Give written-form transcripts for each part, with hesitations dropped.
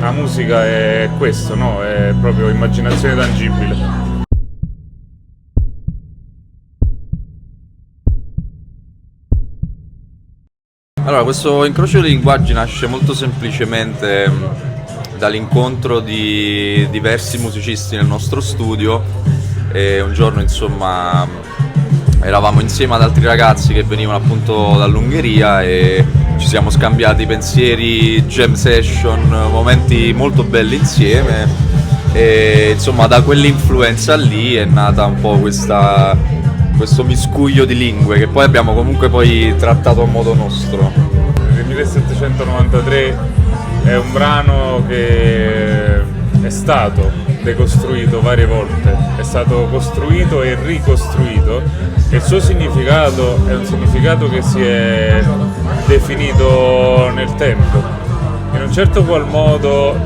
La musica è questo, no? È proprio immaginazione tangibile. Allora, questo incrocio di linguaggi nasce molto semplicemente dall'incontro di diversi musicisti nel nostro studio e un giorno, insomma, eravamo insieme ad altri ragazzi che venivano appunto dall'Ungheria e ci siamo scambiati pensieri, jam session, momenti molto belli insieme e insomma da quell'influenza lì è nata un po' questo miscuglio di lingue che poi abbiamo comunque poi trattato a modo nostro. Il 1793 è un brano che è stato decostruito varie volte, è stato costruito e ricostruito e il suo significato è un significato che si è definito nel tempo. In un certo qual modo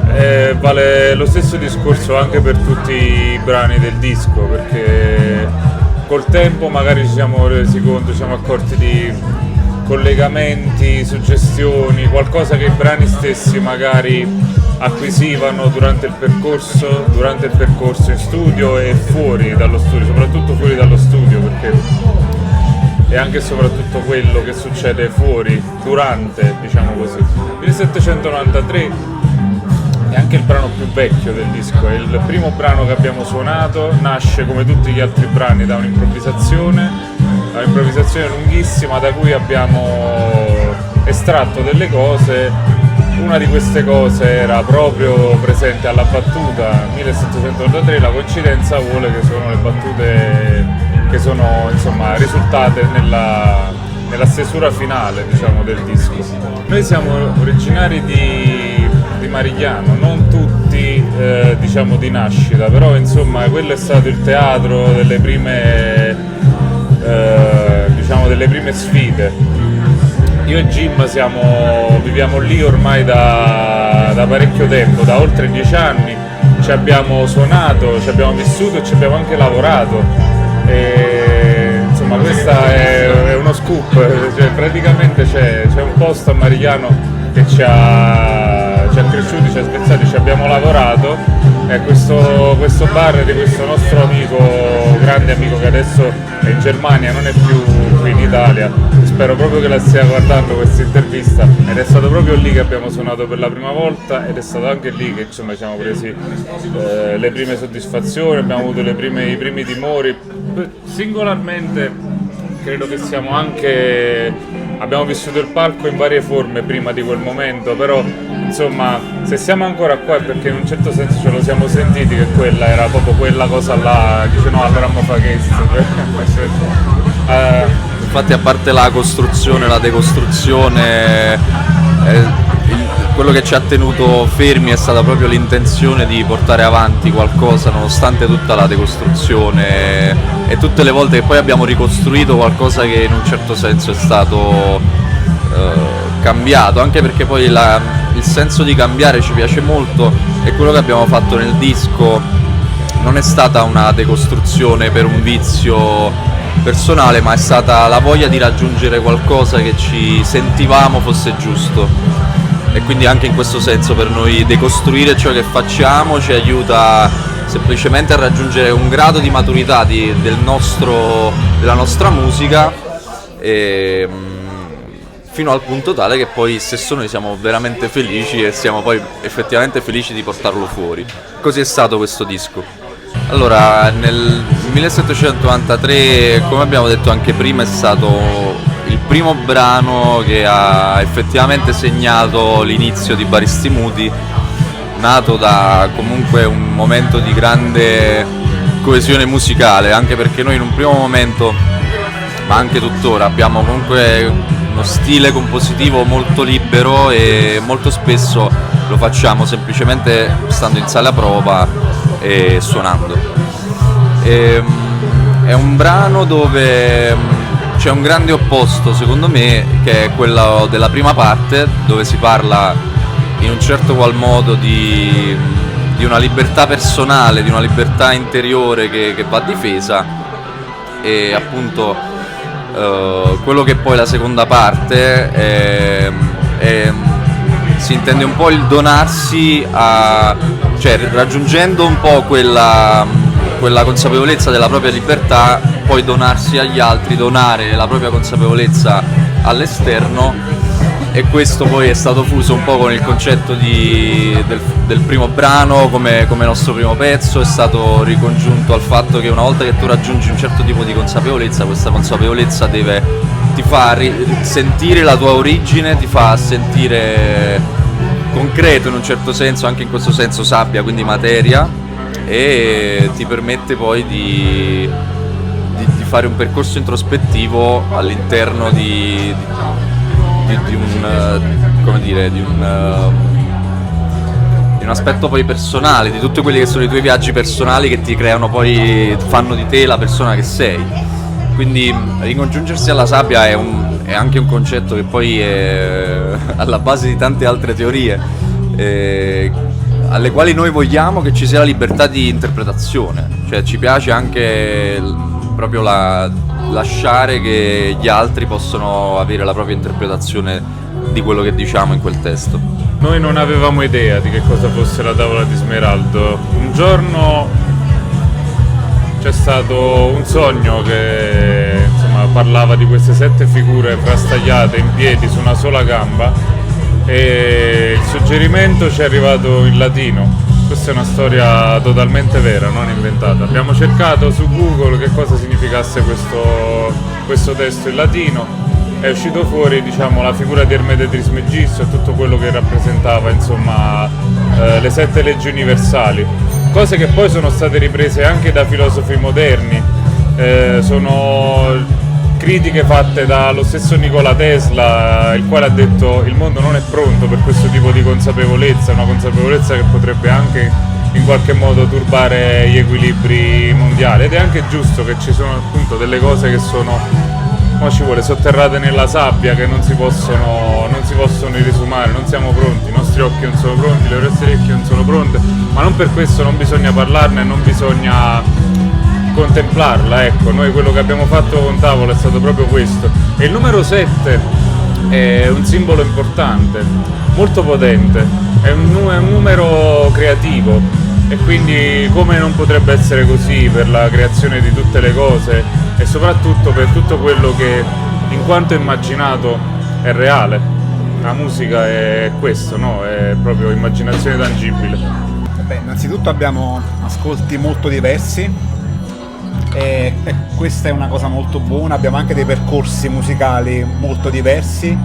vale lo stesso discorso anche per tutti i brani del disco, perché col tempo magari ci siamo resi conto, ci siamo accorti di collegamenti, suggestioni, qualcosa che i brani stessi magari acquisivano durante il percorso in studio e fuori dallo studio, soprattutto fuori dallo studio, perché è anche e soprattutto quello che succede fuori, durante, diciamo così. 1793 è anche il brano più vecchio del disco, è il primo brano che abbiamo suonato, nasce come tutti gli altri brani da un'improvvisazione lunghissima da cui abbiamo estratto delle cose. Una di queste cose era proprio presente alla battuta 1793, la coincidenza vuole che sono le battute che sono insomma risultate nella stesura finale, diciamo, del disco. Noi siamo originari di Marigliano, non tutti diciamo di nascita, però insomma quello è stato il teatro delle prime sfide. Io e Jim viviamo lì ormai da parecchio tempo, da oltre 10 anni, ci abbiamo suonato, ci abbiamo vissuto e ci abbiamo anche lavorato. E, insomma, questo è uno scoop, cioè, praticamente c'è un posto a Marigliano che ci ha cresciuti, ci ha spezzati, ci abbiamo lavorato e questo bar di questo nostro amico, grande amico che adesso è in Germania, non è più qui in Italia, spero proprio che la stia guardando questa intervista, ed è stato proprio lì che abbiamo suonato per la prima volta ed è stato anche lì che insomma ci siamo presi le prime soddisfazioni, abbiamo avuto i primi timori. Singolarmente credo che abbiamo vissuto il palco in varie forme prima di quel momento, però insomma se siamo ancora qua è perché in un certo senso ce lo siamo sentiti che quella era proprio quella cosa là, dice no allora mo fa questo. Infatti, a parte la costruzione, la decostruzione, quello che ci ha tenuto fermi è stata proprio l'intenzione di portare avanti qualcosa nonostante tutta la decostruzione e tutte le volte che poi abbiamo ricostruito qualcosa che in un certo senso è stato cambiato, anche perché poi il senso di cambiare ci piace molto e quello che abbiamo fatto nel disco non è stata una decostruzione per un vizio personale, ma è stata la voglia di raggiungere qualcosa che ci sentivamo fosse giusto. E quindi anche in questo senso per noi decostruire ciò che facciamo ci aiuta semplicemente a raggiungere un grado di maturità della nostra musica fino al punto tale che poi stesso noi siamo veramente felici e siamo poi effettivamente felici di portarlo fuori. Così è stato questo disco. Allora, nel 1793, come abbiamo detto anche prima, è stato il primo brano che ha effettivamente segnato l'inizio di Baristi Muti, nato da comunque un momento di grande coesione musicale, anche perché noi in un primo momento, ma anche tuttora, abbiamo comunque uno stile compositivo molto libero e molto spesso lo facciamo semplicemente stando in sala prova e suonando. È un brano dove c'è un grande opposto secondo me, che è quello della prima parte, dove si parla in un certo qual modo di una libertà personale, di una libertà interiore che va difesa, e appunto quello che poi la seconda parte si intende un po' il donarsi cioè raggiungendo un po' quella consapevolezza della propria libertà, poi donarsi agli altri, donare la propria consapevolezza all'esterno. E questo poi è stato fuso un po' con il concetto del primo brano come nostro primo pezzo, è stato ricongiunto al fatto che una volta che tu raggiungi un certo tipo di consapevolezza, questa consapevolezza ti fa sentire la tua origine, ti fa sentire concreto in un certo senso, anche in questo senso sabbia, quindi materia, e ti permette poi di fare un percorso introspettivo all'interno di un aspetto poi personale, di tutti quelli che sono i tuoi viaggi personali che ti creano poi, fanno di te la persona che sei. Quindi ricongiungersi alla sabbia è anche un concetto che poi è alla base di tante altre teorie, alle quali noi vogliamo che ci sia la libertà di interpretazione, cioè ci piace anche proprio lasciare che gli altri possono avere la propria interpretazione di quello che diciamo in quel testo. Noi non avevamo idea di che cosa fosse la tavola di Smeraldo. Un giorno c'è stato un sogno che parlava di queste 7 figure frastagliate in piedi su una sola gamba, e il suggerimento ci è arrivato in latino. Questa è una storia totalmente vera, non inventata. Abbiamo cercato su Google che cosa significasse questo testo in latino, è uscito fuori la figura di Ermete Trismegisto e tutto quello che rappresentava le 7 leggi universali, cose che poi sono state riprese anche da filosofi moderni, sono critiche fatte dallo stesso Nikola Tesla, il quale ha detto il mondo non è pronto per questo tipo di consapevolezza, una consapevolezza che potrebbe anche in qualche modo turbare gli equilibri mondiali, ed è anche giusto che ci sono appunto delle cose che sono, ci vuole, sotterrate nella sabbia, che non si possono risumare, non siamo pronti, i nostri occhi non sono pronti, le nostre orecchie non sono pronte, ma non per questo non bisogna parlarne, non bisogna contemplarla. Ecco, noi quello che abbiamo fatto con Tavola è stato proprio questo, e il numero 7 è un simbolo importante, molto potente, è un numero creativo, e quindi come non potrebbe essere così per la creazione di tutte le cose e soprattutto per tutto quello che in quanto immaginato è reale. La musica è questo, no? È proprio immaginazione tangibile. Innanzitutto abbiamo ascolti molto diversi, e questa è una cosa molto buona. Abbiamo anche dei percorsi musicali molto diversi,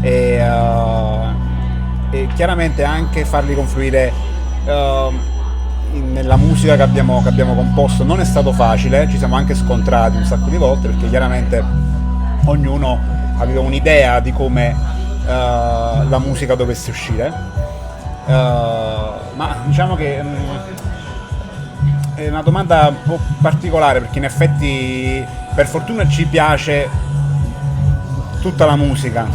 e chiaramente anche farli confluire nella musica che abbiamo composto non è stato facile, ci siamo anche scontrati un sacco di volte, perché chiaramente ognuno aveva un'idea di come la musica dovesse uscire, ma diciamo che è una domanda un po' particolare, perché in effetti per fortuna ci piace tutta la musica,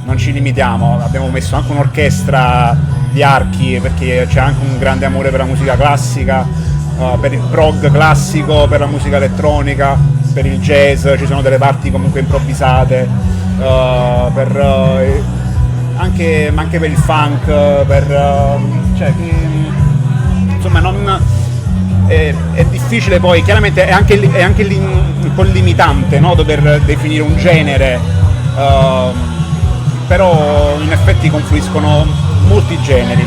non ci limitiamo, abbiamo messo anche un'orchestra di archi perché c'è anche un grande amore per la musica classica, per il prog classico, per la musica elettronica, per il jazz, ci sono delle parti comunque improvvisate, anche per il funk, è difficile poi, chiaramente è anche un po' limitante, no? Dover definire un genere, però in effetti confluiscono molti generi,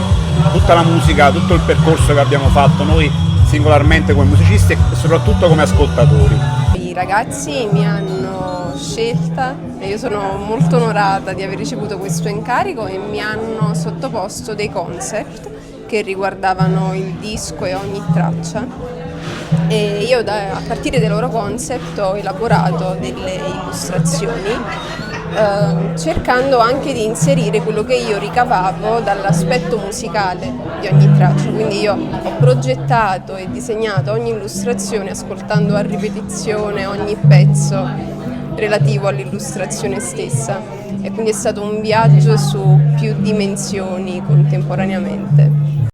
tutta la musica, tutto il percorso che abbiamo fatto noi singolarmente come musicisti e soprattutto come ascoltatori. I ragazzi mi hanno scelta e io sono molto onorata di aver ricevuto questo incarico, e mi hanno sottoposto dei concept che riguardavano il disco e ogni traccia, e io a partire dai loro concept ho elaborato delle illustrazioni, cercando anche di inserire quello che io ricavavo dall'aspetto musicale di ogni traccia. Quindi io ho progettato e disegnato ogni illustrazione ascoltando a ripetizione ogni pezzo relativo all'illustrazione stessa, e quindi è stato un viaggio su più dimensioni contemporaneamente.